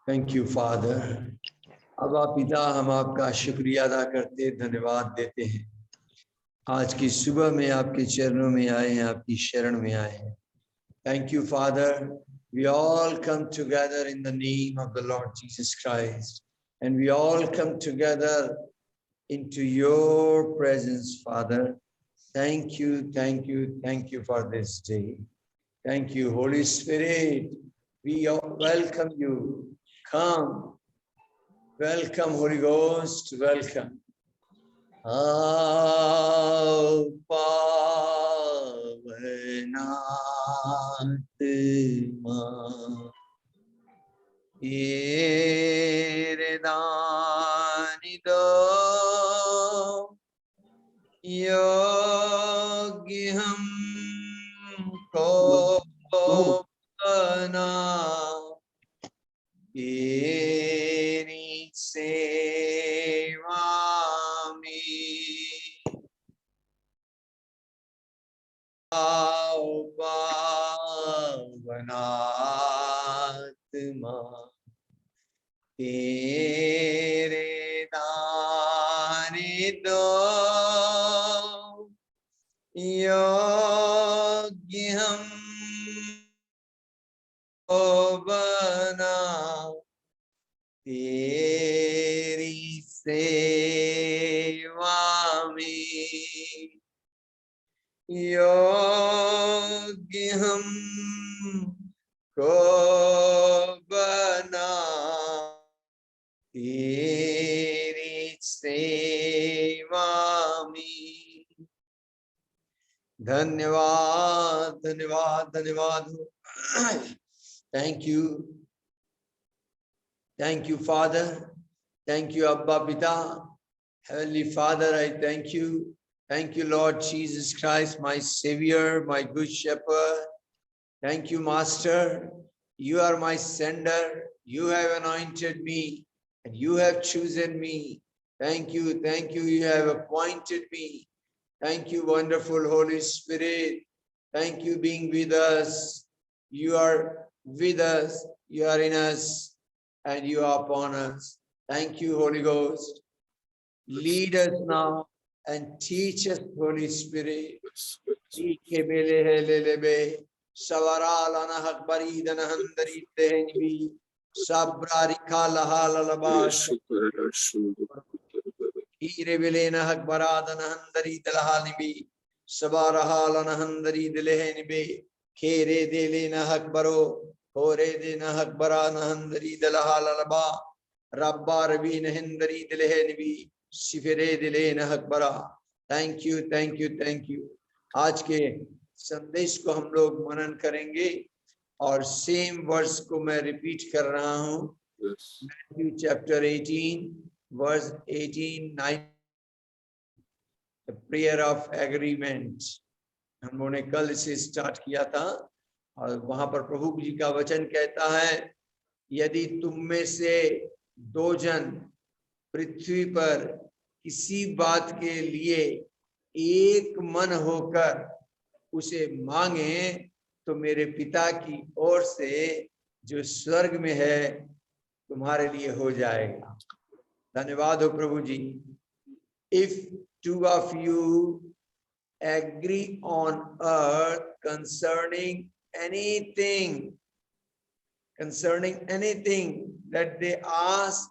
Thank you father. अब आप पिता, हम आपका शुक्रिया अदा करते, धन्यवाद देते हैं। आज की सुबह में आपके चरणों में आए हैं, आपकी शरण में आए हैं। Thank you father. We all come together in the name of the Lord Jesus Christ, and we all come together into your presence, Father. Thank you, thank you, thank you for this day. Thank you, Holy Spirit. We welcome you. Come. Welcome, Holy Ghost. Welcome. Pavanatma Iridanido Yogyam Kopana Eri Sevami Pavanatma Tere Danido Yogyam Bana Teri Sevami Yogyam Bana Teri Sevami. धन्यवाद धन्यवाद धन्यवाद। Thank you Father, thank you Abba Pita, Heavenly Father, I thank you Lord Jesus Christ, my Savior, my good shepherd. Thank you Master, you are my sender, you have anointed me and you have chosen me. Thank you, you have appointed me. Thank you, wonderful Holy Spirit. Thank you being with us. You are with us, you are in us, and you are upon us. Thank you, Holy Ghost. Lead us now and teach us, Holy Spirit. Irevelena hakbaradana handari dalahanibi sabarahalana handari dilehenibe khere delena hakbaro hore dena hakbarana handari dalahalaba rabba rabina handari dilehenibi sifere dilena hakbara. Thank you, thank you, thank you. आज के संदेश को हम लोग मनन करेंगे और same verse को मैं रिपीट कर रहा हूँ। Matthew chapter 18 verse 18, 19, the prayer of agreement. हम लोगों ने कल इसे स्टार्ट किया था और वहां पर प्रभु जी का वचन कहता है, यदि तुम में से दो जन पृथ्वी पर किसी बात के लिए एक मन होकर उसे मांगे तो मेरे पिता की ओर से जो स्वर्ग में है तुम्हारे लिए हो जाएगा। धन्यवाद हो प्रभु जी। If two of you agree on earth concerning anything that they ask,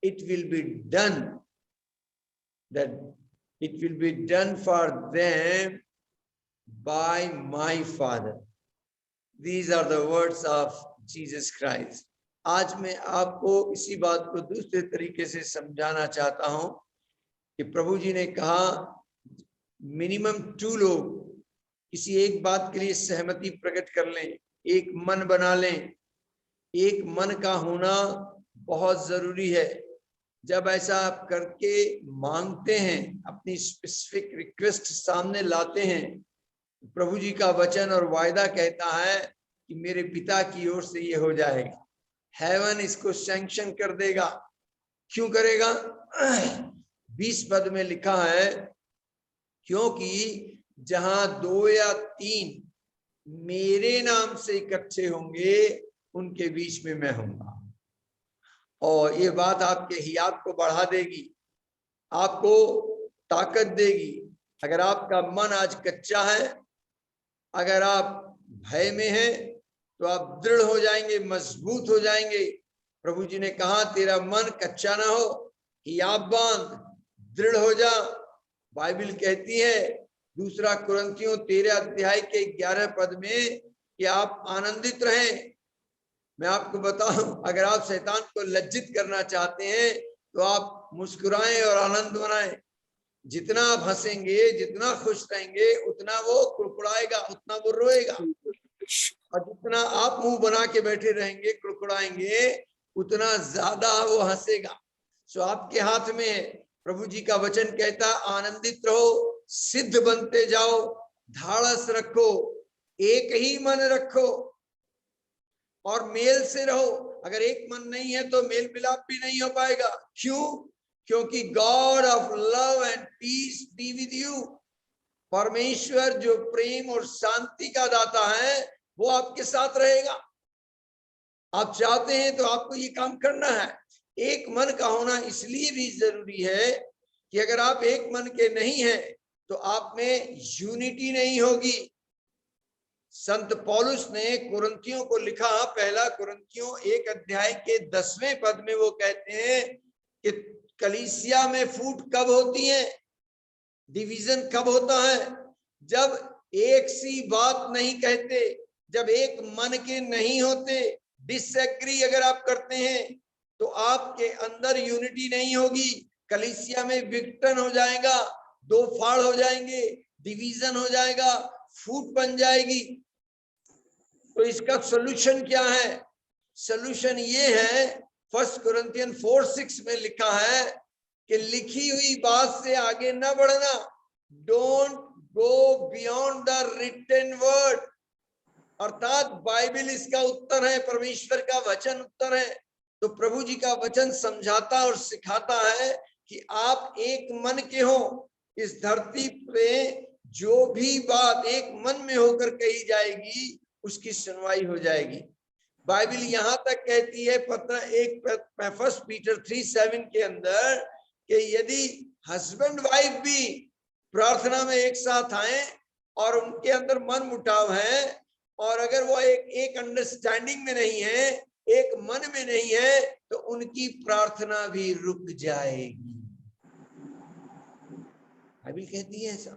it will be done. That it will be done for them by my Father. These are the words of Jesus Christ. आज मैं आपको इसी बात को दूसरे तरीके से समझाना चाहता हूं कि प्रभु जी ने कहा मिनिमम 2 लोग किसी एक बात के लिए सहमति प्रकट कर लें, एक मन बना लें। एक मन का होना बहुत जरूरी है। जब ऐसा आप करके मांगते हैं, अपनी स्पेसिफिक रिक्वेस्ट सामने लाते हैं, प्रभु जी का वचन और वायदा कहता है कि मेरे पिता की ओर से ये हो जाएगा। हेवन इसको सैंक्शन कर देगा। क्यों करेगा? 20 पद में लिखा है, क्योंकि जहां 2 या 3 मेरे नाम से इकट्ठे होंगे उनके बीच में मैं होऊंगा। और ये बात आपके हियात को बढ़ा देगी, आपको ताकत देगी। अगर आपका मन आज कच्चा है, अगर आप भय में हैं, तो आप दृढ़ हो जाएंगे, मजबूत हो जाएंगे। प्रभु जी ने कहा तेरा मन कच्चा ना हो, हियाब बांध, दृढ़ हो जा। बाइबल कहती है 2 कुरिन्थियों 13 अध्याय के 11 पद में कि आप आनंदित रहें। मैं आपको बताऊं, अगर आप शैतान को लज्जित करना चाहते हैं तो आप मुस्कुराएं और आनंद मनाएं। जितना आप हंसेंगे, जितना खुश रहेंगे, उतना वो कुड़कुड़ाएगा, उतना वो रोएगा। और जितना आप मुंह बना के बैठे रहेंगे, कुड़कुड़ाएंगे, उतना ज्यादा वो हंसेगा। सो आपके हाथ में है। प्रभु जी का वचन कहता आनंदित रहो, सिद्ध बनते जाओ, धाड़स रखो, एक ही मन रखो और मेल से रहो। अगर एक मन नहीं है तो मेल मिलाप भी नहीं हो पाएगा। क्यों? क्योंकि God of love and peace be with you. परमेश्वर जो प्रेम और शांति का दाता है वो आपके साथ रहेगा। आप चाहते हैं तो आपको ये काम करना है। एक मन का होना इसलिए भी जरूरी है कि अगर आप एक मन के नहीं हैं तो आप में यूनिटी नहीं होगी। संत पौलुस ने कुरिन्थियों को लिखा, पहला कुरिन्थियों 1 अध्याय के 10वें पद में वो कहते हैं कि कलीसिया में फूट कब होती है, डिवीजन कब होता है? जब एक सी बात नहीं कहते, जब एक मन के नहीं होते, डिसएग्री अगर आप करते हैं तो आपके अंदर यूनिटी नहीं होगी। कलीसिया में विघटन हो जाएगा, दो फाड़ हो जाएंगे, डिवीजन हो जाएगा, फूट बन जाएगी। तो इसका सोल्यूशन क्या है? सोल्यूशन ये है, 1 कुरिन्थियन 4:6 में लिखा है कि लिखी हुई बात से आगे न बढ़ना। Don't go beyond the written word. अर्थात बाइबल इसका उत्तर है, परमेश्वर का वचन उत्तर है। तो प्रभु जी का वचन समझाता और सिखाता है कि आप एक मन के हो। इस धरती पे जो भी बात एक मन में होकर कही जाएगी उसकी सुनवाई हो जाएगी। बाइबल यहां तक कहती है, पत्र 1 पीटर 3:7 के अंदर कि यदि हस्बैंड वाइफ भी प्रार्थना में एक साथ आए और उनके अंदर मन मुटाव है और अगर वो एक अंडरस्टैंडिंग में नहीं है, एक मन में नहीं है, तो उनकी प्रार्थना भी रुक जाएगी। बाइबल कहती है ऐसा।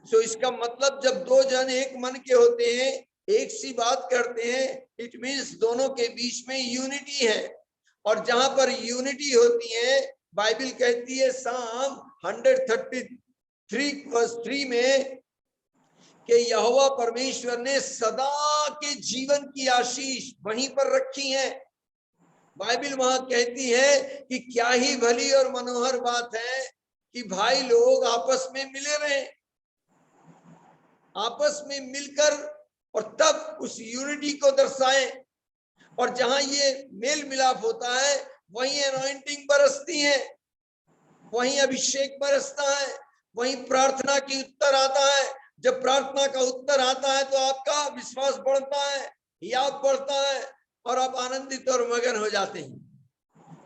सो इसका मतलब जब दो जन एक मन के होते हैं, एक सी बात करते हैं, इट मीन्स दोनों के बीच में यूनिटी है। और जहां पर यूनिटी होती है, बाइबल कहती है साम 133:3 में कि यहोवा परमेश्वर ने सदा के जीवन की आशीष वहीं पर रखी है। बाइबल वहां कहती है कि क्या ही भली और मनोहर बात है कि भाई लोग आपस में मिले रहे, आपस में मिलकर और तब उस यूनिटी को दर्शाएं। और जहां ये मेल मिलाप होता है वहीं एनॉइंटिंग बरसती है, वहीं अभिषेक बरसता है, वहीं प्रार्थना की उत्तर आता है। जब प्रार्थना का उत्तर आता है तो आपका विश्वास बढ़ता है, याद बढ़ता है और आप आनंदित और मगन हो जाते हैं।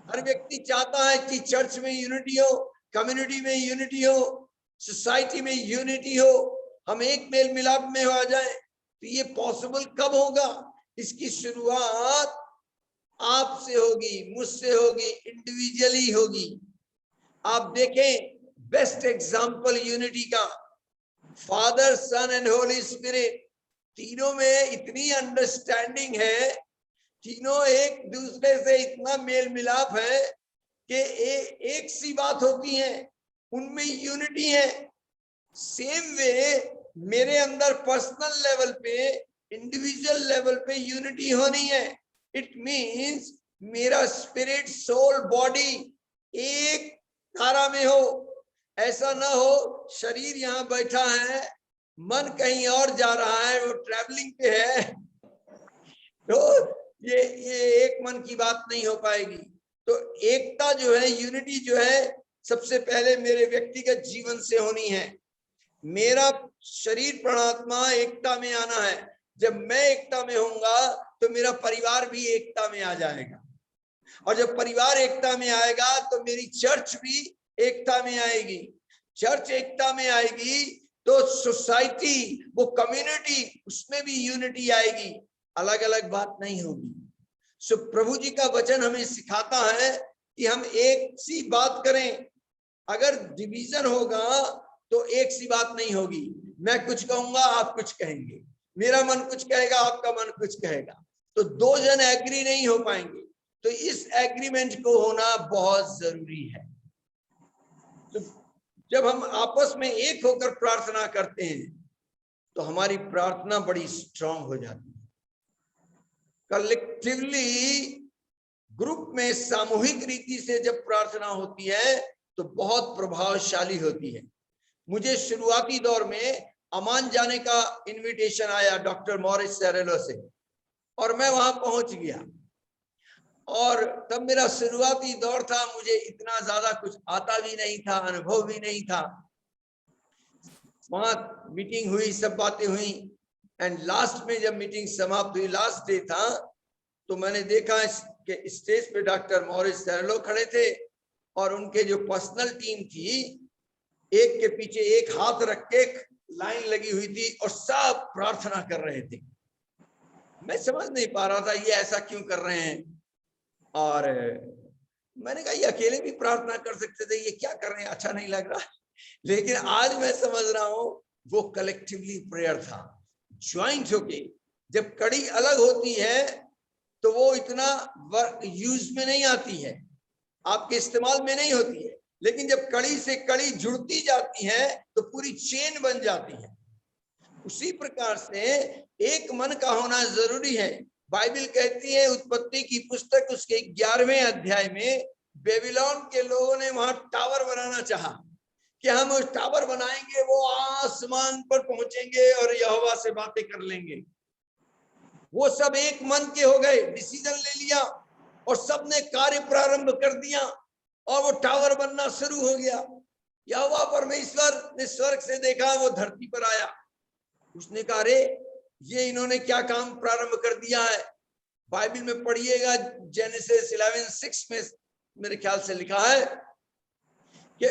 हर व्यक्ति चाहता है कि चर्च में यूनिटी हो, कम्युनिटी में यूनिटी हो, सोसाइटी में यूनिटी हो, हम एक मेल मिलाप में आ जाए। तो ये पॉसिबल कब होगा? इसकी शुरुआत आपसे होगी, मुझसे होगी, इंडिविजुअली होगी। आप देखें बेस्ट एग्जाम्पल यूनिटी का, Father Son and Holy Spirit, तीनों में इतनी अंडरस्टैंडिंग है, तीनों एक दूसरे से इतना मेल मिलाप है कि एक सी बात होती है, उनमें यूनिटी है। सेम वे मेरे अंदर पर्सनल लेवल पे, इंडिविजुअल लेवल पे यूनिटी होनी है। इट मीन्स मेरा स्पिरिट, सोल, बॉडी एक धारा में हो। ऐसा ना हो शरीर यहाँ बैठा है, मन कहीं और जा रहा है, वो ट्रैवलिंग पे है, तो ये एक मन की बात नहीं हो पाएगी। तो एकता जो है, यूनिटी जो है, सबसे पहले मेरे व्यक्तिगत जीवन से होनी है। मेरा शरीर प्राणात्मा एकता में आना है। जब मैं एकता में होऊंगा तो मेरा परिवार भी एकता में आ जाएगा, और जब परिवार एकता में आएगा तो मेरी चर्च भी एकता में आएगी। चर्च एकता में आएगी तो सोसाइटी, वो कम्युनिटी, उसमें भी यूनिटी आएगी, अलग अलग बात नहीं होगी। सो प्रभु जी का वचन हमें सिखाता है कि हम एक सी बात करें। अगर डिवीजन होगा तो एक सी बात नहीं होगी। मैं कुछ कहूंगा, आप कुछ कहेंगे, मेरा मन कुछ कहेगा, आपका मन कुछ कहेगा, तो दो जन एग्री नहीं हो पाएंगे। तो इस एग्रीमेंट को होना बहुत जरूरी है। तो जब हम आपस में एक होकर प्रार्थना करते हैं तो हमारी प्रार्थना बड़ी स्ट्रांग हो जाती है। कलेक्टिवली, ग्रुप में सामूहिक रीति से जब प्रार्थना होती है तो बहुत प्रभावशाली होती है। मुझे शुरुआती दौर में अमान जाने का इनविटेशन आया डॉक्टर मॉरिस सेरेलो से, और मैं वहां पहुंच गया। और तब मेरा शुरुआती दौर था, मुझे इतना ज्यादा कुछ आता भी नहीं था, अनुभव भी नहीं था। वहां मीटिंग हुई, सब बातें हुई, एंड लास्ट में जब मीटिंग समाप्त हुई, लास्ट डे था, तो मैंने देखा कि स्टेज पे डॉक्टर मॉरिस सेरेलो खड़े थे, और उनके जो पर्सनल टीम थी, एक के पीछे एक हाथ रख के लाइन लगी हुई थी, और सब प्रार्थना कर रहे थे। मैं समझ नहीं पा रहा था ये ऐसा क्यों कर रहे हैं, और मैंने कहा ये अकेले भी प्रार्थना कर सकते थे, ये क्या कर रहे हैं, अच्छा नहीं लग रहा। लेकिन आज मैं समझ रहा हूं वो कलेक्टिवली प्रेयर था, ज्वाइंट होके। जब कड़ी अलग होती है तो वो इतना वर्क यूज में नहीं आती है, आपके इस्तेमाल में नहीं होती है, लेकिन जब कड़ी से कड़ी जुड़ती जाती है तो पूरी चेन बन जाती है। उसी प्रकार से एक मन का होना जरूरी है। बाइबल कहती है उत्पत्ति की पुस्तक उसके 11वें अध्याय में, बेबीलोन के लोगों ने वहां टावर बनाना चाहा कि हम उस टावर बनाएंगे, वो आसमान पर पहुंचेंगे और यहोवा से बातें कर लेंगे। वो सब एक मन के हो गए, डिसीजन ले लिया, और सबने कार्य प्रारंभ कर दिया, और वो टावर बनना शुरू हो गया। यहोवा परमेश्वर ने स्वर्ग से देखा, वो धरती पर आया। उसने कहा, अरे ये इन्होंने क्या काम प्रारंभ कर दिया है। बाइबल में पढ़िएगा, जेनेसिस 11:6 में मेरे ख्याल से लिखा है कि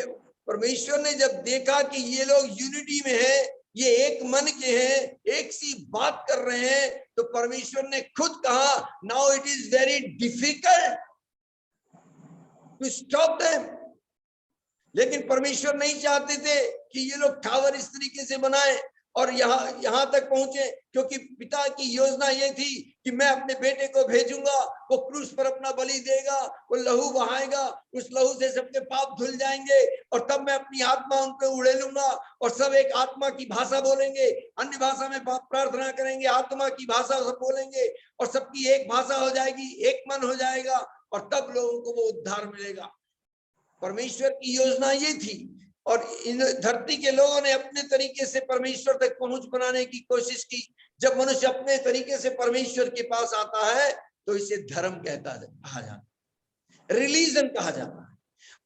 परमेश्वर ने जब देखा कि ये लोग यूनिटी में है, ये एक मन के हैं, एक सी बात कर रहे हैं, तो परमेश्वर ने खुद कहा, now it is very difficult to stop them. लेकिन परमेश्वर नहीं चाहते थे कि ये लोग टावर इस तरीके से बनाए और यहां तक पहुंचे, क्योंकि पिता की योजना ये थी कि मैं अपने बेटे को भेजूंगा, वो क्रूस पर अपना बलि देगा, वो लहू बहाएगा, उस लहू से सबके पाप धुल जाएंगे, और तब मैं अपनी आत्मा उन पे उड़ेलूंगा, और सब एक आत्मा की भाषा बोलेंगे, अन्य भाषा में प्रार्थना करेंगे, आत्मा की भाषा सब बोलेंगे, और सबकी एक भाषा हो जाएगी, एक मन हो जाएगा, और तब लोगों को वो उद्धार मिलेगा। परमेश्वर की योजना ये थी, और इन धरती के लोगों ने अपने तरीके से परमेश्वर तक पहुंच बनाने की कोशिश की। जब मनुष्य अपने तरीके से परमेश्वर के पास आता है तो इसे धर्म कहा जाता है, रिलीजन कहा जाता है।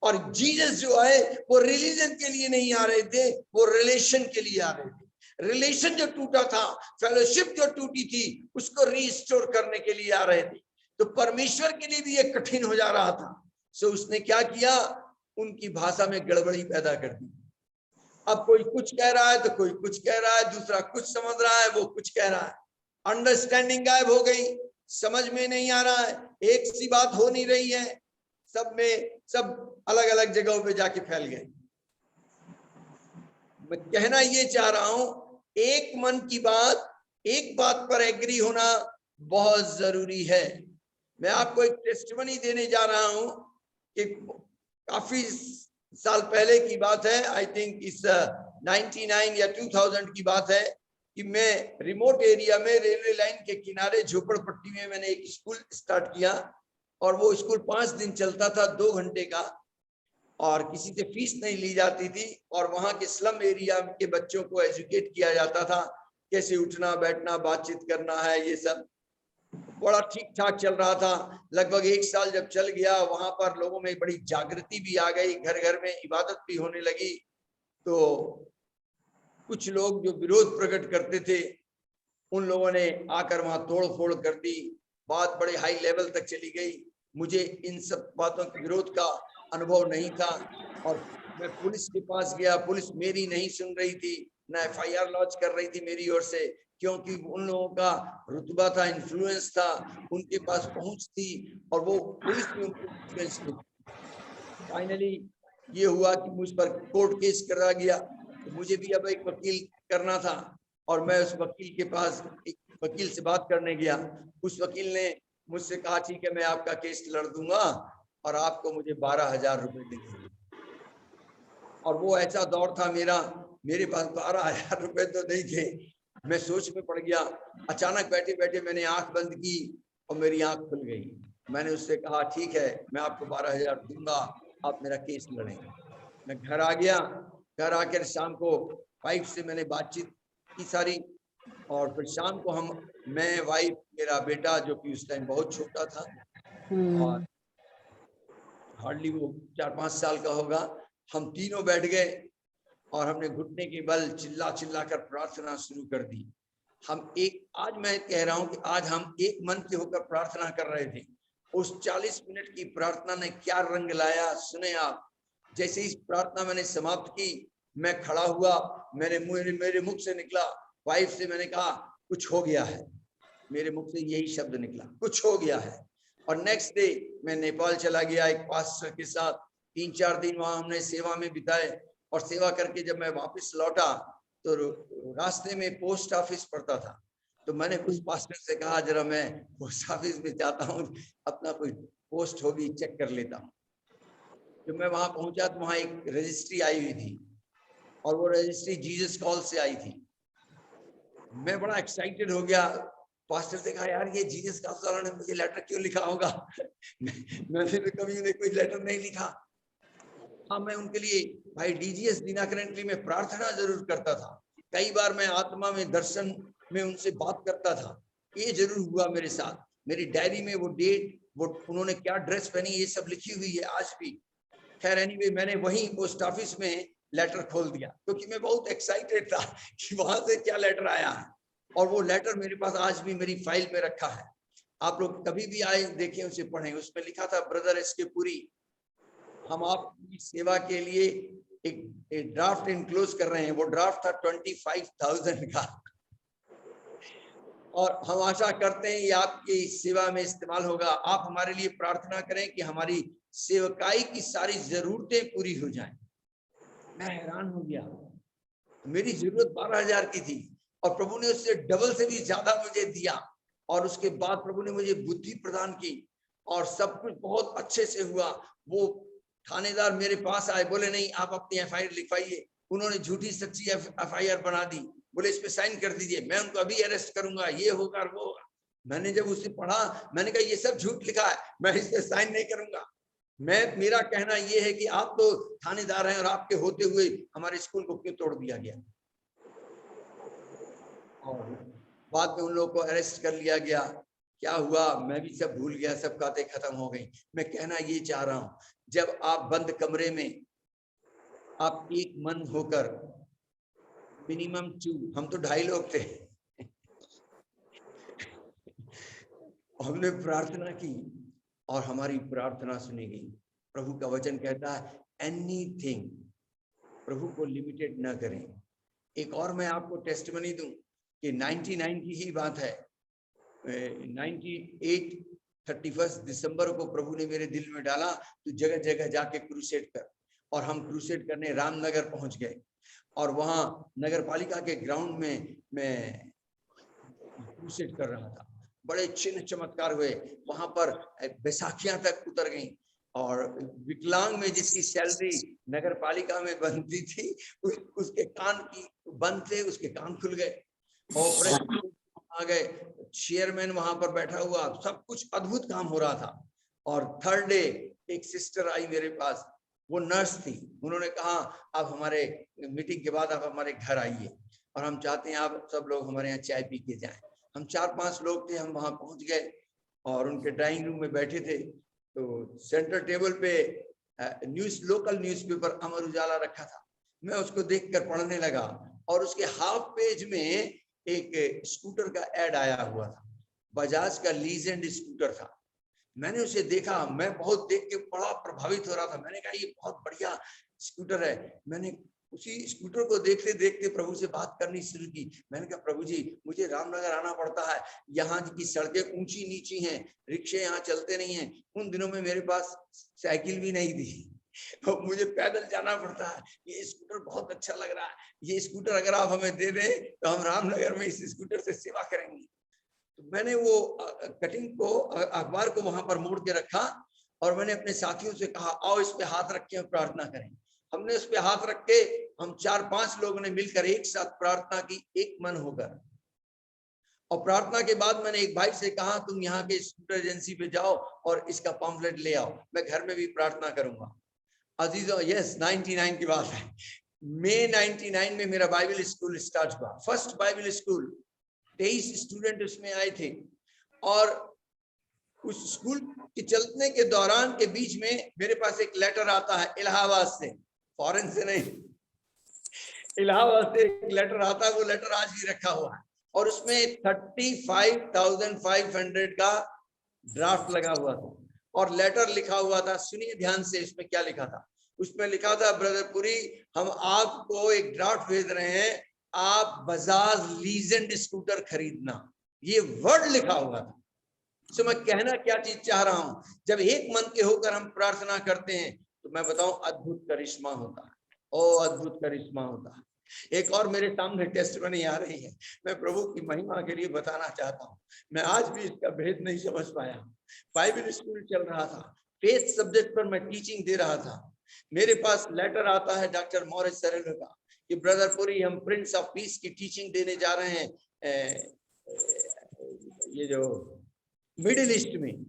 और जीसस जो है वो रिलीजन के लिए नहीं आ रहे थे, वो रिलेशन के लिए आ रहे थे। रिलेशन जो टूटा था, फेलोशिप जो टूटी थी, उसको रीस्टोर करने के लिए आ रहे थे। तो परमेश्वर के लिए भी ये कठिन हो जा रहा था। सो उसने क्या किया, उनकी भाषा में गड़बड़ी पैदा कर दी। अब कोई कुछ कह रहा है तो कोई कुछ कह रहा है, दूसरा कुछ समझ रहा है, वो कुछ कह रहा है, अंडरस्टैंडिंग गायब हो गई, समझ में नहीं आ रहा है, एक सी बात हो नहीं रही है, सब में सब अलग अलग जगहों पे जाके फैल गए। मैं कहना ये चाह रहा हूं, एक मन की बात, एक बात पर एग्री होना बहुत जरूरी है। मैं आपको एक टेस्टिमनी देने जा रहा हूं कि काफी साल पहले की बात है, आई थिंक इस 99 या 2000 की बात है, कि मैं रिमोट एरिया में रेलवे लाइन के किनारे झोपड़पट्टी में मैंने एक स्कूल स्टार्ट किया, और वो स्कूल 5 दिन चलता था, 2 घंटे का, और किसी से फीस नहीं ली जाती थी, और वहां के स्लम एरिया के बच्चों को एजुकेट किया जाता था, कैसे उठना बैठना बातचीत करना है, ये सब बड़ा ठीक ठाक चल रहा था। लगभग 1 साल जब चल गया, वहां पर लोगों में बड़ी जागृति भी आ गई, घर घर में इबादत भी होने लगी। तो कुछ लोग जो विरोध प्रकट करते थे उन लोगों ने आकर वहां तोड़ फोड़ कर दी, बात बड़े हाई लेवल तक चली गई। मुझे इन सब बातों के विरोध का अनुभव नहीं था और मैं पुलिस के पास गया, पुलिस मेरी नहीं सुन रही थी, ना एफआईआर लॉन्च कर रही थी मेरी ओर से, क्योंकि उन लोगों का रुतबा था, इन्फ्लुएंस था, उनके पास पहुंच थी और वो पुलिस भी उनको इन्फ्लुएंस थी। फाइनली ये हुआ कि मुझ पर कोर्ट केस करा गया, तो मुझे भी अब एक वकील करना था और मैं उस वकील के पास एक वकील से बात करने गया। उस वकील ने मुझसे कहा ठीक है मैं आपका केस लड़ दूंगा और आपको मुझे 12,000 रुपए देंगे। और वो ऐसा दौर था मेरा, मेरे पास 12,000 रुपए तो नहीं थे। मैं सोच में पड़ गया। अचानक बैठे बैठे मैंने आंख बंद की और मेरी आंख खुल गई। मैंने उससे कहा ठीक है मैं आपको 12,000 दूंगा, आप मेरा केस लड़ेंगे। मैं घर आ गया, घर आकर शाम को वाइफ से मैंने बातचीत की सारी, और फिर शाम को मैं, वाइफ, मेरा बेटा जो कि उस टाइम बहुत छोटा था और हार्डली वो 4-5 साल का होगा, हम तीनों बैठ गए और हमने घुटने के बल चिल्ला चिल्ला कर प्रार्थना शुरू कर दी। आज मैं कह रहा हूं कि आज हम एक मन से होकर प्रार्थना कर रहे थे। उस 40 मिनट की प्रार्थना ने क्या रंग लाया सुने आप। जैसे इस प्रार्थना मैंने समाप्त की, मैं खड़ा हुआ, मेरे मुख से निकला, वाइफ से मैंने कहा कुछ हो गया है, मेरे मुख से यही शब्द निकला, कुछ हो गया है। और नेक्स्ट डे मैं नेपाल चला गया एक पास्टर के साथ, 3-4 दिन वहां हमने सेवा में बिताए और सेवा करके जब मैं वापस लौटा तो रास्ते में पोस्ट ऑफिस पड़ता था। तो मैंने उस पास्टर से कहा जरा मैं पोस्ट ऑफिस में जाता हूँ, अपना कोई पोस्ट होगी चेक कर लेता हूँ। जब मैं वहां पहुंचा तो वहां एक रजिस्ट्री आई हुई थी और वो रजिस्ट्री जीसस कॉल से आई थी। मैं बड़ा एक्साइटेड हो गया। पास्टर से कहा यार ये जीसस कॉल वालों ने मुझे लेटर क्यों लिखा होगा? मैंने तो कभी उन्हें कोई लेटर नहीं लिखा। हाँ, मैं उनके लिए भाई डीजीएस दिनाकरन में प्रार्थना जरूर करता था। कई बार मैं आत्मा में दर्शन में उनसे बात करता था। ये जरूर हुआ मेरे साथ। मेरी डायरी में वो डेट, वो उन्होंने क्या ड्रेस पहनी, ये सब लिखी हुई है आज भी। खैर एनीवे, मैंने वहीं पोस्ट ऑफिस में लेटर खोल दिया क्योंकि मैं बहुत एक्साइटेड था कि वहां से क्या लेटर आया है। और वो लेटर मेरे पास आज भी मेरी फाइल में रखा है। आप लोग कभी भी आए देखें, उसे पढ़ें। उसमें लिखा था ब्रदर एसके पुरी, हम आपकी सेवा के लिए एक ड्राफ्ट इनक्लोज कर रहे हैं। वो ड्राफ्ट था 25,000 का और हम आशा करते हैं ये आपकी सेवा में इस्तेमाल होगा। आप हमारे लिए प्रार्थना करें कि हमारी सेवकाई की सारी जरूरतें पूरी हो जाएं। मैं हैरान हो गया, मेरी जरूरत 12,000 की थी और प्रभु ने उससे डबल से भी ज्यादा मुझे दिया। और उसके बाद प्रभु ने मुझे बुद्धि प्रदान की और सब कुछ बहुत अच्छे से हुआ। वो थानेदार मेरे पास आए, बोले नहीं आप अपनी एफआईआर लिखवाइए। उन्होंने झूठी सच्ची एफआईआर बना दी, बोले इस पे साइन कर दीजिए, मैं उनको अभी अरेस्ट करूंगा, ये होगा वो होगा। मैंने जब उसे पढ़ा मैंने कहा ये सब झूठ लिखा है, मैं इस पे साइन नहीं करूंगा। मेरा कहना यह है कि आप तो थानेदार हैं और आपके होते हुए हमारे स्कूल को क्यों तोड़ दिया गया। और बाद में उन लोगों को अरेस्ट कर लिया गया। क्या हुआ मैं भी सब भूल गया, सब बातें खत्म हो गई। मैं कहना ये चाह रहा हूं, जब आप बंद कमरे में आप एक मन होकर, मिनिमम 2, हम तो 2.5 लोग थे, हमने प्रार्थना की और हमारी प्रार्थना सुनी गई। प्रभु का वचन कहता है एनीथिंग, प्रभु को लिमिटेड न करें। एक और मैं आपको टेस्टिमनी दूं कि 99 की ही बात है। 31 दिसंबर को प्रभु ने मेरे दिल में डाला तो जगह जगह जाके क्रूसेड कर। और हम क्रूसेड करने रामनगर पहुंच गए और वहां नगर पालिका के ग्राउंड में मैं क्रूसेड कर रहा था। बड़े चिन्ह चमत्कार हुए वहां पर, बैसाखियां तक उतर गई और विकलांग में जिसकी सैलरी नगर पालिका में बनती थी उसके कान की बंद थे, उसके कान खुल गए। ऑपरेशन आ गए, चेयरमैन वहां पर बैठा हुआ, सब कुछ अद्भुत काम हो रहा था। और थर्ड डे एक सिस्टर आई मेरे पास, वो नर्स थी। उन्होंने कहा आप हमारे मीटिंग के बाद आप हमारे घर आइए और हम चाहते हैं आप सब लोग हमारे यहाँ चाय पी के जाएं। हम 4-5 लोग थे, हम वहां पहुंच गए और उनके ड्राइंग रूम में बैठे थे। तो सेंटर टेबल पे लोकल न्यूज़पेपर अमर उजाला रखा था। मैं उसको देखकर पढ़ने लगा और उसके हाफ पेज में एक स्कूटर का एड आया हुआ था, बजाज का लीजेंड स्कूटर था। मैंने उसे देखा, मैं बहुत देख के बड़ा प्रभावित हो रहा था। मैंने कहा ये बहुत बढ़िया स्कूटर है। मैंने उसी स्कूटर को देखते देखते प्रभु से बात करनी शुरू की। मैंने कहा प्रभु जी, मुझे रामनगर आना पड़ता है, यहाँ की सड़कें ऊंची नीची हैं, रिक्शे यहाँ चलते नहीं हैं। उन दिनों में मेरे पास साइकिल भी नहीं थी, तो मुझे पैदल जाना पड़ता है। ये स्कूटर बहुत अच्छा लग रहा है, ये स्कूटर अगर आप हमें दे दें तो हम रामनगर में इस स्कूटर से सेवा करेंगे। तो मैंने वो कटिंग को, अखबार को वहां पर मोड़ के रखा और मैंने अपने साथियों से कहा आओ इस पे हाथ रख के प्रार्थना करें। हमने उस पे हाथ रख के हम 4-5 लोगों ने मिलकर एक साथ प्रार्थना की, एक मन होकर। और प्रार्थना के बाद मैंने एक भाई से कहा तुम यहाँ के स्कूटर एजेंसी पे जाओ और इसका पॉम्फलेट ले आओ, मैं घर में भी प्रार्थना करूंगा। अजीजों, यस 99 की बात है, मई 99 में मेरा बाइबल स्कूल स्टार्ट हुआ, फर्स्ट बाइबल स्कूल। 23 स्टूडेंट उसमें आए थे और उस स्कूल के चलने के दौरान के बीच में मेरे पास एक लेटर आता है इलाहाबाद से, फॉरेन से नहीं, इलाहाबाद से एक लेटर आता है। वो लेटर आज भी रखा हुआ है और उसमें 35,500 का ड्राफ्ट लगा हुआ था और लेटर लिखा हुआ था। सुनिए ध्यान से, इसमें क्या लिखा था। उसमें लिखा था ब्रदर पुरी, हम आपको एक ड्राफ्ट भेज रहे हैं, आप बजाज लीजेंड स्कूटर खरीदना। ये वर्ड लिखा हुआ था। तो मैं कहना क्या चीज चाह रहा हूं, जब एक मन के होकर हम प्रार्थना करते हैं तो मैं बताऊं अद्भुत करिश्मा होता है। ओ अद्भुत करिश्मा होता है। एक और मेरे सामने टेस्टमनी आ रही है, मैं प्रभु की महिमा के लिए बताना चाहता हूँ। मैं आज भी इसका भेद नहीं समझ पाया। बाइबल स्कूल चल रहा था, फेथ सब्जेक्ट पर मैं टीचिंग दे रहा था। मेरे पास लेटर आता है डॉक्टर मॉरिस सरेलो का कि ब्रदर पुरी, हम प्रिंस ऑफ पीस की टीचिंग देने जा रहे हैं ये जो मिडिल ईस्ट में,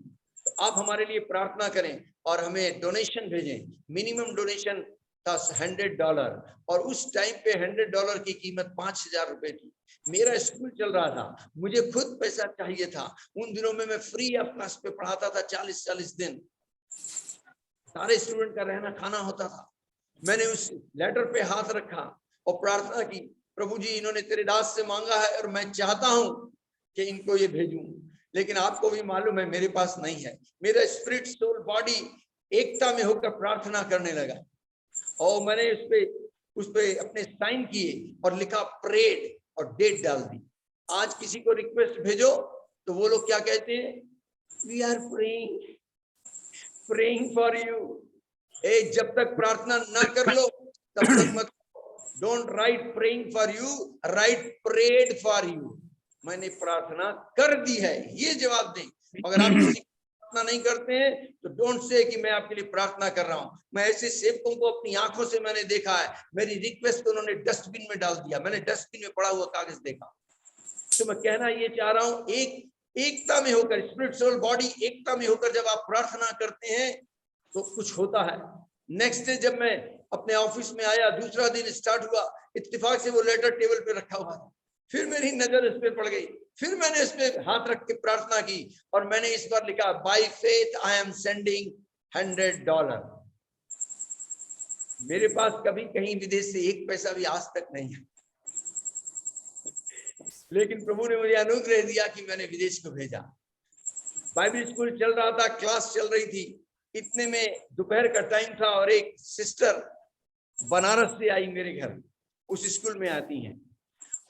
तो आप हमारे लिए प्रार्थना करें और हमें डोनेशन भेजें। मिनिमम डोनेशन था $100 और उस टाइम पे $100 की कीमत 5,000 रुपए थी। मेरा स्कूल चल रहा था, मुझे खुद पैसा चाहिए था। उन दिनों में मैं फ्री ऑफ कॉस्ट पे पढ़ाता था, 40-40 दिन सारे स्टूडेंट का रहना खाना होता था। मैंने उस लेटर पे हाथ रखा और प्रार्थना की, प्रभु जी इन्होंने तेरे दास से मांगा है और मैं चाहता हूं कि इनको ये भेजूं, लेकिन आपको भी मालूम है मेरे पास नहीं है। मेरा स्पिरिट सोल बॉडी एकता में होकर प्रार्थना करने लगा और मैंने उस पे अपने साइन किए और लिखा प्रेड और डेट डाल दी। आज किसी को रिक्वेस्ट भेजो तो वो लोग क्या कहते हैं, we are praying for you. जब तक प्रार्थना ना कर लो तब तक मत, don't write praying for you, write prayed for you. मैंने प्रार्थना कर दी है, ये जवाब दें। अगर आप किसी प्रार्थना नहीं करते हैं तो डोंट से कि मैं आपके लिए प्रार्थना कर रहा हूं। मैं ऐसे सेवकों को अपनी आंखों से मैंने देखा है, मेरी रिक्वेस्ट को उन्होंने डस्टबिन में डाल दिया। मैंने डस्टबिन में पड़ा हुआ कागज देखा। तो मैं कहना ये चाह रहा हूं, एकता में होकर, स्पिरिट सोल बॉडी एकता में होकर जब आप प्रार्थना करते हैं तो कुछ होता है। नेक्स्ट डे जब मैं अपने ऑफिस में आया, दूसरा दिन स्टार्ट हुआ, इत्तेफाक से वो लेटर टेबल पे रखा हुआ था। फिर मेरी नजर इस पे पड़ गई, फिर मैंने इस पे हाथ रख के प्रार्थना की और मैंने इस बार लिखा, by faith I am sending $100। मेरे पास कभी कहीं विदेश से एक पैसा भी आज तक नहीं है, लेकिन प्रभु ने मुझे अनुग्रह दिया कि मैंने विदेश को भेजा। बाइबल स्कूल चल रहा था, क्लास चल रही थी, इतने में दोपहर का टाइम था और एक सिस्टर बनारस से आई मेरे घर, उस स्कूल में आती हैं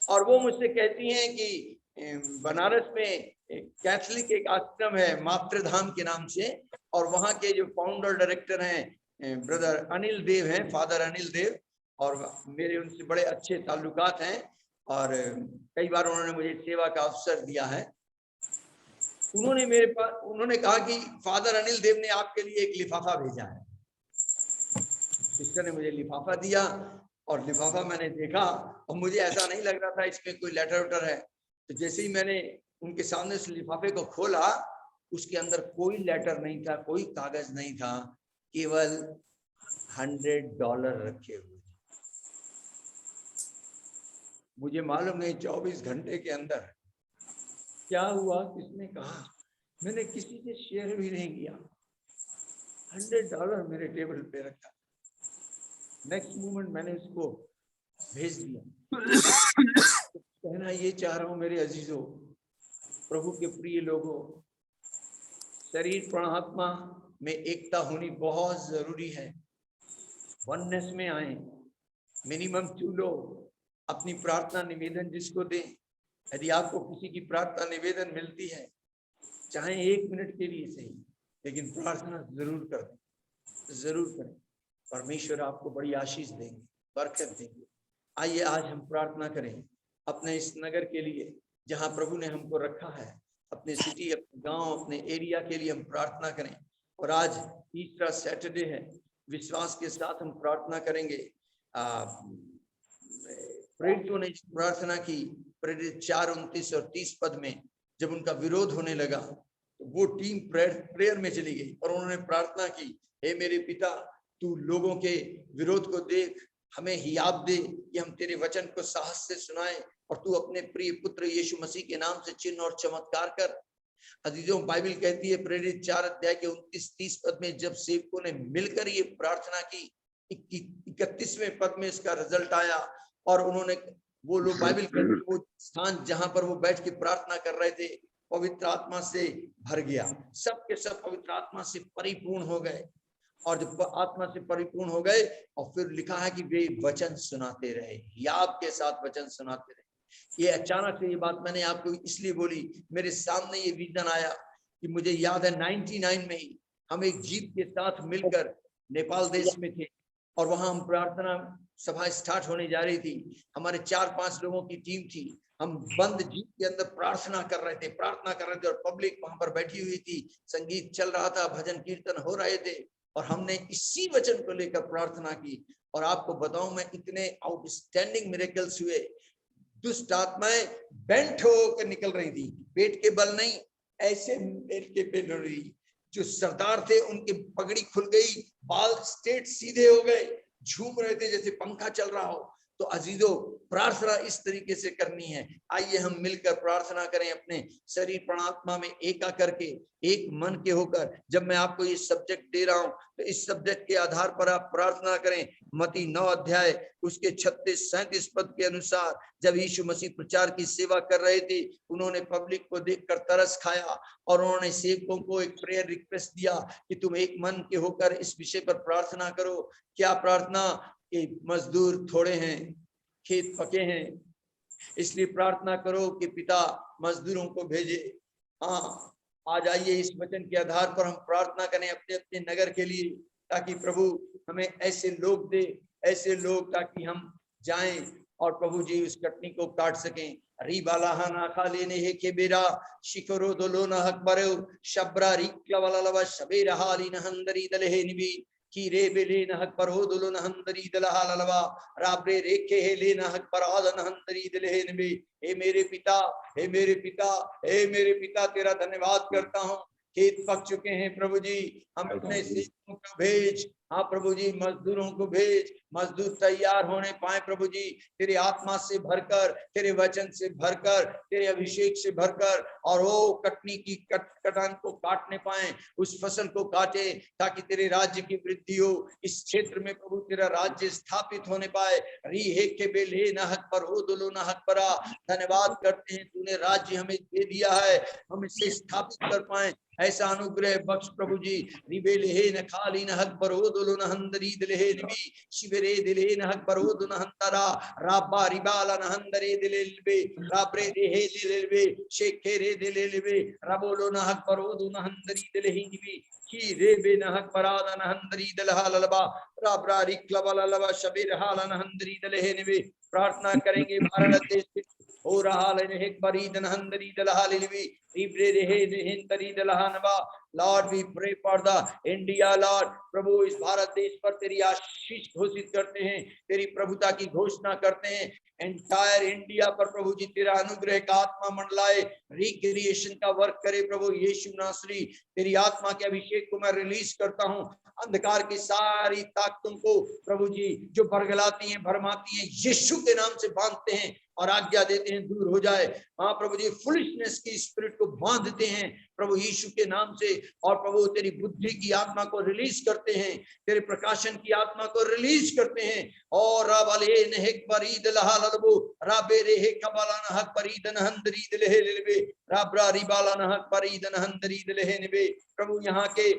और वो मुझसे कहती हैं कि बनारस में कैथलिक एक आश्रम है मातृधाम के नाम से, और वहाँ के जो फाउंडर डायरेक्टर हैं ब्रदर अनिल देव हैं, फादर अनिल देव, और मेरे उनसे बड़े अच्छे ताल्लुकात हैं और कई बार उन्होंने मुझे सेवा का अवसर दिया है। उन्होंने कहा कि फादर अनिल देव ने आपके लिए एक लिफाफा भेजा है। सिस्टर ने मुझे लिफाफा दिया और लिफाफा मैंने देखा और मुझे ऐसा नहीं लग रहा था इसमें कोई लेटर वेटर है। तो जैसे ही मैंने उनके सामने उस लिफाफे को खोला, उसके अंदर कोई लेटर नहीं था, कोई कागज नहीं था, केवल $100 रखे हुए। मुझे मालूम नहीं 24 घंटे के अंदर क्या हुआ, किसने कहा, मैंने किसी से शेयर भी नहीं किया। $100 मेरे टेबल पे रखा। नेक्स्ट मोमेंट मैंने उसको भेज दिया। कहना ये चाह रहा हूं मेरे अजीजों, प्रभु के प्रिय लोगों, शरीर प्राणात्मा में एकता होनी बहुत जरूरी है। वननेस में आए, मिनिमम 2 लोग अपनी प्रार्थना निवेदन जिसको दें। यदि आपको किसी की प्रार्थना निवेदन मिलती है, चाहे 1 मिनट के लिए सही, लेकिन प्रार्थना जरूर करें, जरूर करें। परमेश्वर आपको बड़ी आशीष देंगे, बरकत देंगे। आइए आज हम प्रार्थना करें अपने इस नगर के लिए जहां प्रभु ने हमको रखा है, अपने सिटी, अपने गांव, अपने एरिया के लिए हम प्रार्थना करें। और आज तीसरा सैटरडे है, विश्वास के साथ हम प्रार्थना करेंगे। प्रेरितों ने प्रार्थना की, प्रेरित 4:29 और 30 पद में जब उनका विरोध होने लगा तो वो टीम प्रेयर में चली गई और उन्होंने प्रार्थना की, हे मेरे पिता, तू लोगों के विरोध को देख, हमें हियाब दे कि हम तेरे वचन को साहस से सुनाएं और तू अपने प्रिय पुत्र यीशु मसीह के नाम से चिन्ह और चमत्कार कर। अजीजों, बाइबल कहती है प्रेरित 4 अध्याय के 29-30 पद में जब सेवकों ने मिलकर ये प्रार्थना की, 31वें पद में इसका रिजल्ट आया और उन्होंने, वो लोग, बाइबल कहती है वो स्थान जहां पर वो बैठ के प्रार्थना कर रहे थे पवित्र आत्मा से भर गया। सब के सब पवित्र आत्मा से परिपूर्ण हो गए। और जब आत्मा से परिपूर्ण हो गए और फिर लिखा है कि वे वचन सुनाते रहे, याद के साथ वचन सुनाते रहे। ये अचानक से ये बात मैंने आपको इसलिए बोली, मेरे सामने ये विजन आया कि मुझे याद है 99 में ही हम एक जीप के साथ मिलकर नेपाल देश में थे और वहां हम प्रार्थना सभा स्टार्ट होने जा रही थी। हमारे 4-5 लोगों की टीम थी। हम बंद जीप के अंदर प्रार्थना कर रहे थे और पब्लिक वहां पर बैठी हुई थी, संगीत चल रहा था, भजन कीर्तन हो रहे थे और हमने इसी वचन को लेकर प्रार्थना की। और आपको बताऊं मैं, इतने आउटस्टैंडिंग मिरेकल्स हुए। दुष्ट आत्माएं बेंट होकर निकल रही थी, पेट के बल नहीं, ऐसे पेट के पेट रही। जो सरदार थे उनकी पगड़ी खुल गई, बाल स्ट्रेट सीधे हो गए, झूम रहे थे जैसे पंखा चल रहा हो। तो अजीजों, प्रार्थना इस तरीके से करनी है। आइए हम मिलकर प्रार्थना करें, अपने शरीर प्राणात्मा में एका करके, एक मन के होकर। जब मैं आपको ये सब्जेक्ट दे रहा हूं तो इस सब्जेक्ट के आधार पर आप प्रार्थना करें। मत्ती 9 अध्याय उसके 36-37 पद के अनुसार जब यीशु मसीह प्रचार की सेवा कर रहे थे, उन्होंने पब्लिक को देखकर तरस खाया और उन्होंने सेवकों को एक प्रेयर रिक्वेस्ट दिया कि तुम एक मन के होकर इस विषय पर प्रार्थना करो। क्या प्रार्थना? कि मजदूर थोड़े हैं, खेत पके हैं, इसलिए प्रार्थना करो कि पिता मजदूरों को भेजे। हाँ, आज आइए इस वचन के आधार पर हम प्रार्थना करें अपने अपने नगर के लिए, ताकि प्रभु हमें ऐसे लोग दे, ऐसे लोग, ताकि हम जाएं और प्रभु जी उस कटनी को काट सकें। रीबालाहाना खालेने हे के बेरा शिखरो दोलोना हकबरो शब्रा रिक्ला वाला लवा शबेरा हाली नहंदरी दलहे निबी की रे बेले नहक पर हो दुलो नहंदरी दलहा ललवा राबरे रेखे हे ले नहक पर आद नहंदरी दलहे निबी। हे मेरे पिता, हे मेरे पिता, हे मेरे पिता, तेरा धन्यवाद करता हूँ। खेत पक चुके हैं प्रभु जी, हम अपने सेवकों को भेज। हाँ प्रभु जी, मजदूरों को भेज, मजदूर तैयार होने पाए प्रभु जी, तेरे आत्मा से भरकर, तेरे वचन से भरकर, तेरे अभिषेक से भरकर, और वो कटनी की कटान को काटने पाए, उस फसल को काटे, ताकि तेरे राज्य की वृद्धि हो इस क्षेत्र में प्रभु, तेरा राज्य स्थापित होने पाए। री हे के बेले नहक पर हो दुलो नहक परा, धन्यवाद करते हैं, तूने राज्य हमें दे दिया है, हम इसे स्थापित कर पाए। ऐसा अनुग्रह बख्श प्रभु जी। रिबेले हे न खाली न हक बरो दुलो न हंदरी दिले निबी शिवरे दिले न हक बरो दुन हंतरा राबा रिबाला न हंदरे दिले लिबे राबरे देहे दिले लिबे शेखे रे दिले लिबे रबोलो न हक बरो दुन हंदरी दिले निबी की रे बे न हक बरादा न हंदरी दलहा ललबा राबरा रिक्लबा ललबा शबीर हाला न हंदरी दिले निबी। प्रार्थना करेंगे भारत देश हो रहा है एक बरी दन हंदरी दलहा लिबी रिब्रे रे हिंदरी दलहा नबा। Lord we pray for the India lord, प्रभु इस भारत देश पर तेरी आशीष घोषित करते हैं, तेरी प्रभुता की घोषणा करते हैं। एंटायर इंडिया पर प्रभु जी तेरा अनुग्रह का आत्मा मंडलाए, रिक्रिएशन का वर्क करे प्रभु यीशु नासरी। तेरी आत्मा के अभिषेक को मैं रिलीज करता हूँ। अंधकार की सारी ताकतों को प्रभु जी जो बरगलाती हैं, भरमाती हैं, यीशु के नाम से बांधते हैं और आज्ञा देते हैं दूर हो जाए। हाँ प्रभु जी, फुलिशनेस की स्पिरिट को बांधते हैं प्रभु यीशु के नाम से। और प्रभु तेरी बुद्धि की आत्मा को रिलीज करते हैं, तेरे प्रकाशन की आत्मा को रिलीज करते हैं। और राबाले नेहक बरीद लहालबो राबेरे हे कबालाना हक बरीदन हंदरीद लेहे लेबे राब्रा रिबालाना हक बरीदन हंदरीद लेहे नेबे। प्रभु यहाँ के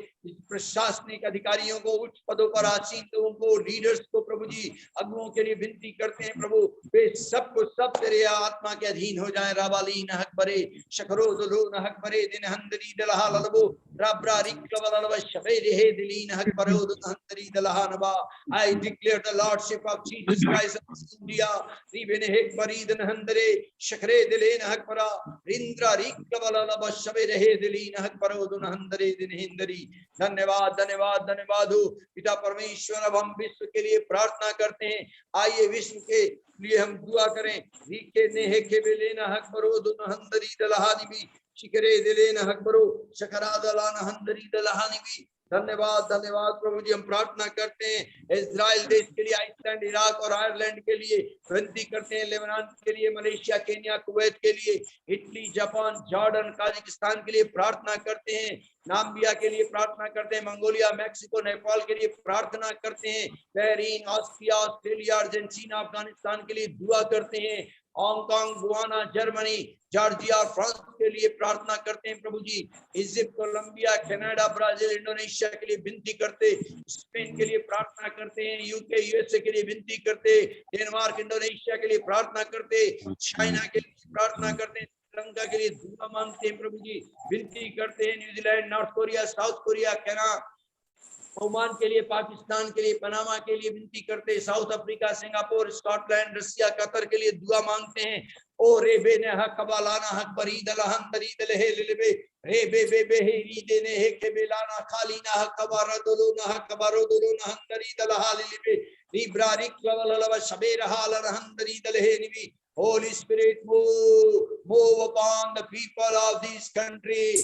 प्रशासनिक अधिकारियों को, उच्च पदों पर आसीन लोगों को, लीडर्स को प्रभु जी, अगुओं के लिए विनती करते हैं प्रभु, वे सबको सब तेरे आत्मा के अधीन हो जाएं। राबाली नहक बरे शकरो दुलो नहक बरे दिन हंदरी दलहा ललबो राब्रा रिकबललव शबे रहे दिली नहक बरो हंदरी दलहा नबा। I declare the lordship of Jesus Christ of India. रिबेने हेक बरी दिन हंदरे शकरे दिले नहक बरा रिंद्रा रिकबललव शबे रहे दिली नहक बरो दुन हंदरे दिन हिंदरी। धन्यवाद धन्यवाद धन्यवाद हो पिता परमेश्वर। अब हम विश्व के लिए प्रार्थना करते हैं। आइए विश्व के लिए हम दुआ करें। रीके नेहे के बेलेना हक बरो दुन हंदरी दलहानी भी शिकरे दिलेना हक बरो शकरा दलाना हंदरी दलहानी भी। धन्यवाद धन्यवाद प्रभु जी। हम प्रार्थना करते हैं इजराइल देश के लिए, आइसलैंड, इराक और आयरलैंड के लिए विनती करते हैं, लेबनान के लिए, मलेशिया, केन्या, कुवैत के लिए, इटली, जापान, जॉर्डन, काजाकिस्तान के लिए प्रार्थना करते हैं, नाम्बिया के लिए प्रार्थना करते हैं, मंगोलिया, मैक्सिको, नेपाल के लिए प्रार्थना करते हैं, Bahrain, Austria, Australia, Argentina, Afghanistan के लिए दुआ करते हैं, Hong Kong, Guyana, Germany, Georgia, France के लिए प्रार्थना करते हैं प्रभु जी। Egypt, Colombia, Canada, Brazil, Indonesia के लिए विनती करते, स्पेन के लिए प्रार्थना करते हैं, यूके, यूएसए के लिए विनती करते, डेनमार्क, इंडोनेशिया के लिए प्रार्थना करते, चाइना के लिए प्रार्थना करते हैं, श्रीलंका के लिए दुआ मांगते हैं प्रभु जी, विनती करते हैं, New Zealand, north Korea, south Korea, Canada, Oman के लिए, पाकिस्तान के लिए, पनामा के लिए विनती करते, साउथ अफ्रीका, सिंगापुर, स्कॉटलैंड, रसिया, कतर के लिए दुआ मांगते हैं। ओ रे बे ने हक कबालाना हक बरीद लहन दरीद लहे लिलबे रे बे बे बे हे रीदे ने हे के बेलाना खालीना हक कबारा दोलो ना हक कबारो दोलो ना हन दरीद लहा लिलबे रिब्रा रिक लवलव शबे रहा लहन दरीद लहे निबी। Holy Spirit, move upon the people of this country.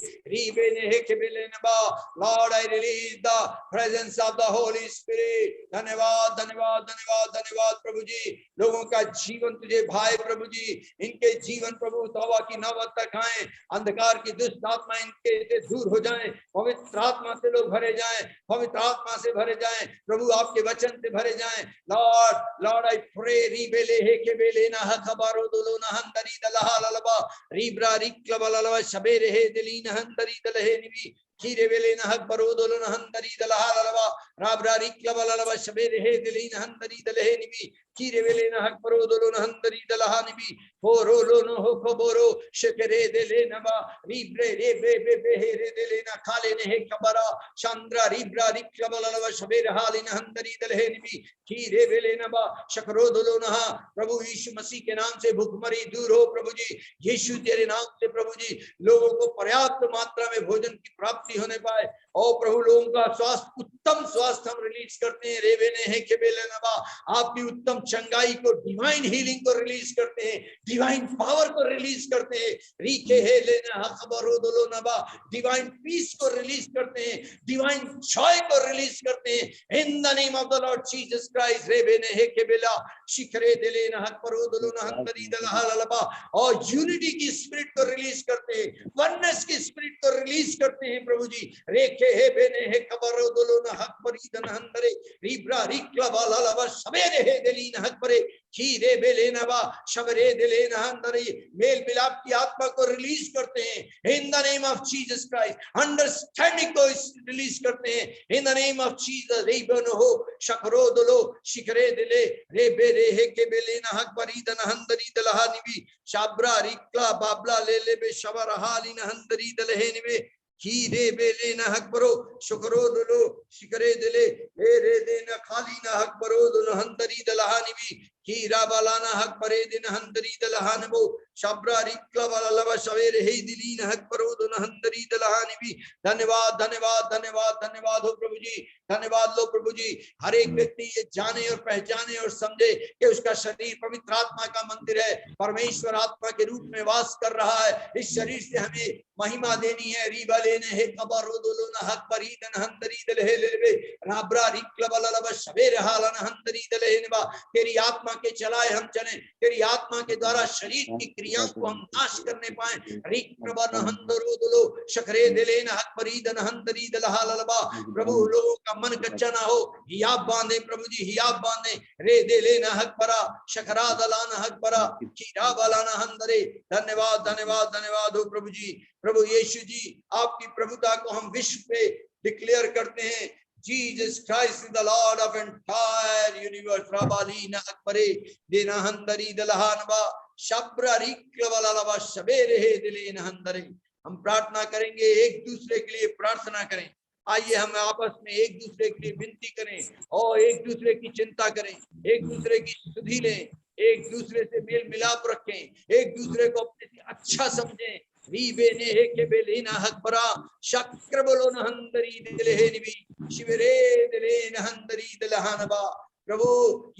Lord, I release the presence of the Holy Spirit. धन्यवाद धन्यवाद धन्यवाद धन्यवाद प्रभु जी। लोगों का जीवन तुझे भाई प्रभु जी, इनके जीवन प्रभु तौबा की नौबत तक आए, अंधकार की दुष्ट आत्मा इनके से दूर हो जाए, पवित्र आत्मा से लोग भरे जाएं, पवित्र आत्मा से भरे जाएं प्रभु, आपके वचन से भरे जाएं। लॉर्ड आई प्रे रीबेले हे के बेले ना खबरो दोलो ना हंदरी दलहा ललबा रीब्रा रिक्लबललवा शबेरे हे दिली ना हंदरी दलहे निबी खीरे बेले ना हक बरो दोलो ना हंदरी दलहा ललबा राब्रा रिक्लबललवा शबेरे हे दिली ना हंदरी दलहे निबी खीरे बेले ना हक बरो दोलो ना हंदरी दलहा निबी होरो लो नो हो खबरो शकरे देले नबा रीब्रे रे बे बे बे हे रे देले ना खाले ने हे कबरा चंद्रा रीब्रा रिक्लबललवा शबेरे हाली ना हंदरी दलहे निबी खीरे बेले नबा शकरो दोलो ना। प्रभु यीशु मसीह के नाम से भूखमरी दूर हो प्रभु जी। यीशु तेरे नाम से प्रभु जी लोगों को पर्याप्त मात्रा में भोजन की प्राप्ति होने पाए। और प्रभु लोगों का स्वास्थ्य, उत्तम स्वास्थ्य हम रिलीज करते हैं। रेवेने हैं के बेले नबा आपकी उत्तम चंगाई को, डिवाइन हीलिंग को रिलीज करते हैं, डिवाइन पावर को रिलीज करते हैं। रीके हे लेना खबरो दोलो नबा डिवाइन पीस को रिलीज करते हैं, डिवाइन जॉय को रिलीज करते हैं in the name of the lord Jesus Christ. रेवेने हे के बेला शिखरे दिले ना परो दोलो ना हंदरी दलहा ललबा और यूनिटी की स्पिरिट को रिलीज करते हैं, वननेस की स्पिरिट को रिलीज करते हैं प्रभु जी। रेखे हे बेने हे कबरो दोलो ना हक परी दन हंदरे रीब्रा रिक्ला वाला लबा सबेरे हे दिली ना हक परे खीरे बेले नबा शबरे दिले ना हंदरे मेल मिलाप की आत्मा को रिलीज करते हैं in the name of Jesus Christ. Understanding को रिलीज करते हैं in the name of Jesus. रेबन हो शकरो दोलो शिखरे दिले रे बेरे हे के बेले ना हक परी दन हंदरी दलहा निबी शाब्रा रिक्ला बाबला ले ले बे शबर हाली ना हंदरी दलहे निबे खीरे बेले ना हक बरो शुक्रो दोलो शिखरे दिले रे दे ना खाली ना हक बरो दोलो हंदरी दलहा निबी खीरा बालाना हक परे दिन हंदरी दलहा नबो शब्रा रिक्ला वाला लबा सवेरे हे दिली ना हक बरो दोलो हंदरी दलहा निबी। धन्यवाद धन्यवाद धन्यवाद धन्यवाद हो प्रभु जी, धन्यवाद लो प्रभु जी। हर एक व्यक्ति ये जाने और पहचाने और समझे कि उसका शरीर पवित्र आत्मा का मंदिर है, परमेश्वर आत्मा के रूप में वास कर रहा है। इस शरीर से हमें महिमा देनी है। रीबा लेने हे कबरो दोलो ना हक परी दन हंदरी दलहे लेबे राब्रा रिक्ला वाला लबा सवेरे हालाना हंदरी दलहे नबा तेरी आत्मा के चलाए हम चले, तेरी आत्मा के द्वारा शरीर की क्रियाओं को हम नाश करने पाए। रिक प्रबन हंदरो दुलो शकरे दिले न हक परीदन हंदरी दलहा ललबा। प्रभु लोगों का मन कच्चा ना हो, हियाब बांधे प्रभु जी, हियाब बांधे। रे दिले न हक परा शकरा दला न हक परा खीरा वाला न हंदरे। धन्यवाद धन्यवाद धन्यवाद हो प्रभु जी। प्रभु यीशु जी, आपकी प्रभुता को हम विश्व पे डिक्लेयर करते हैं। Jesus Christ is the Lord of entire universe. Rabali na akbare dina handari dalahanba shabra riklavalava shabere dile na handare. हम प्रार्थना करेंगे, एक दूसरे के लिए प्रार्थना करें। आइए हम आपस में एक दूसरे के लिए विनती करें और एक दूसरे की चिंता करें, एक दूसरे की सुधि लें, एक दूसरे से मेल मिलाप रखें, एक दूसरे को अपने से अच्छा समझें। रीबे ने हे के बेलेना हकबरा शक्र बोलो न हंदरी दिले हे निबी शिवरे दिले न हंदरी दिलहानबा। प्रभु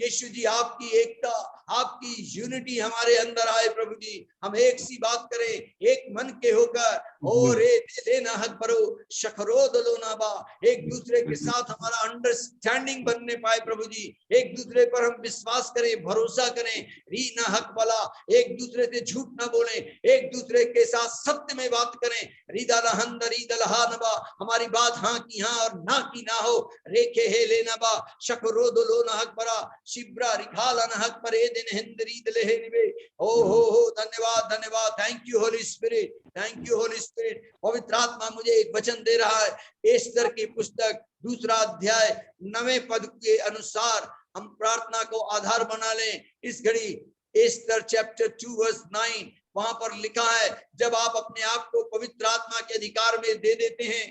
यीशु जी, आपकी एकता, आपकी यूनिटी हमारे अंदर आए प्रभु जी। हम एक सी बात करें, एक मन के होकर और लेना हक बरो शखरो दलोना बा। एक दूसरे के साथ हमारा अंडरस्टैंडिंग बनने पाए प्रभु जी। एक दूसरे पर हम विश्वास करें, भरोसा करें। री ना हक बला, एक दूसरे से झूठ ना बोले, एक दूसरे के साथ सत्य में बात करें। रिदा लहंद रीदल हा नबा, हमारी बात हाँ की हाँ और ना की ना हो। रेखे हे लेना बा शखरो दलोना हक बरा शिब्रा रिखाला न हक पर ए दिन हिंदरी दले हे निबे। हो धन्यवाद धन्यवाद। Thank you Holi spirit, thank you Holi spirit. पवित्र आत्मा मुझे एक वचन दे रहा है, एस्तर की पुस्तक 2 अध्याय 9वें पद के अनुसार हम प्रार्थना को आधार बना लें। इस घड़ी एस्तर चैप्टर 2 वर्स 9, वहां पर लिखा है, जब आप अपने आप को पवित्र आत्मा के अधिकार में दे देते हैं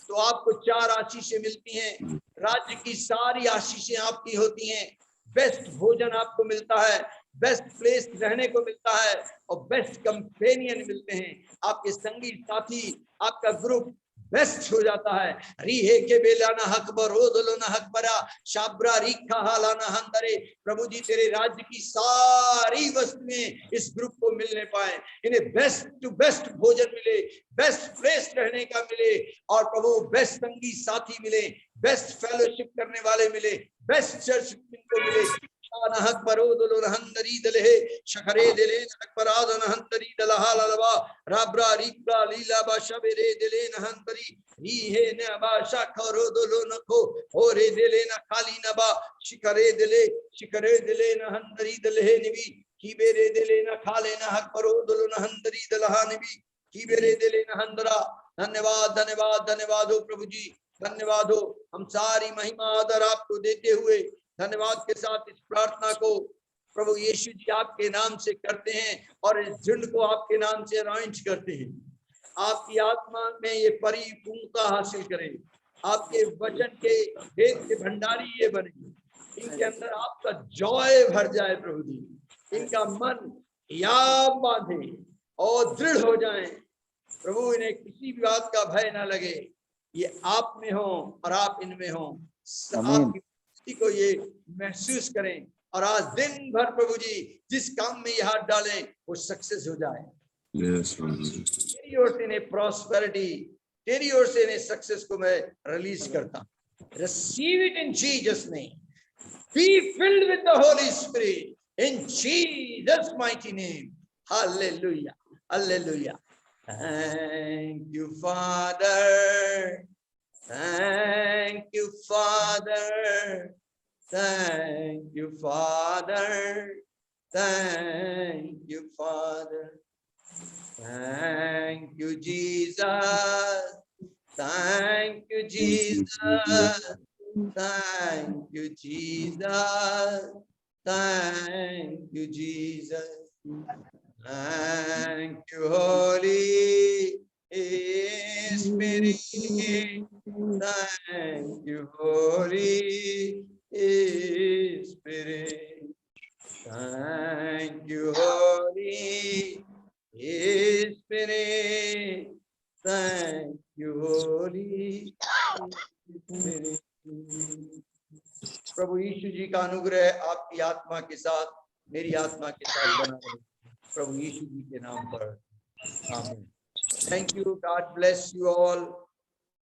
तो आपको 4 आशीषें मिलती हैं। राज्य की सारी आशीषें आपकी होती हैं। बेस्ट भोजन आपको मिलता है, बेस्ट प्लेस रहने को मिलता है और बेस्ट कंपेनियन मिलते हैं। आपके संगी साथी, आपका ग्रुप बेस्ट हो जाता है। रीहे के बेलाना हकबर ओदलोना हकबरा शाब्रा रिखा हालाना हंदरे। प्रभु जी, तेरे राज्य की सारी वस्तुएं इस ग्रुप को मिलने पाए, इन्हें बेस्ट टू बेस्ट भोजन मिले, बेस्ट प्लेस रहने का मिले और प्रभु बेस्ट संगी साथी मिले, बेस्ट फेलोशिप करने वाले मिले, बेस्ट चर्च को मिले। हक बरोदलो हंदरी दले शखरे दिले अकबराद हंदरी दलहा ललवा राब्रा रिक्रा लीला बा शबरे दिले हंदरी रीहे न बा शखरो दलो नको ओरे दिले न खाली न बा शिखरे दिले न हंदरी दले निबी कीबेरे दिले न खाले न हक बरोदलो न हंदरी दलहा निबी कीबेरे दिले न हंदरा। धन्यवाद धन्यवाद धन्यवाद हो प्रभु जी, धन्यवाद हो। हम सारी महिमा आदर आपको देते हुए धन्यवाद के साथ इस प्रार्थना को प्रभु यीशु जी आपके नाम से करते हैं और इस झुंड को आपके नाम से अनाउंस करते हैं। आपकी आत्मा में ये परिपूर्णता हासिल करें, आपके वचन के वेद के भंडारी ये बने, इनके अंदर आपका जॉय भर जाए प्रभु जी, इनका मन याद बांधे और दृढ़ हो जाए प्रभु। इन्हें किसी भी बात का भय ना लगे, ये आप में हो और आप इनमें हो, आपकी को ये महसूस करें और आज दिन भर प्रभु जी जिस काम में ये हाथ डालें वो सक्सेस हो जाए। तेरी ओर से इन्हें प्रॉस्पेरिटी, तेरी ओर से इन्हें सक्सेस को मैं रिलीज करता। Receive it in Jesus name, be filled with the Holi spirit in Jesus mighty name. Hallelujah hallelujah. Thank you father, thank you Father, thank you Father, thank you Father, thank you Jesus, thank you Jesus, thank you Jesus, thank you Jesus, thank you Holy Spirit, thank you Holy Spirit, thank you Holy Spirit, thank you Holy Spirit। प्रभु यीशु जी का अनुग्रह आपकी आत्मा के साथ, मेरी आत्मा के साथ बना रहे प्रभु यीशु जी के नाम पर, आमीन। Thank you. God bless you all.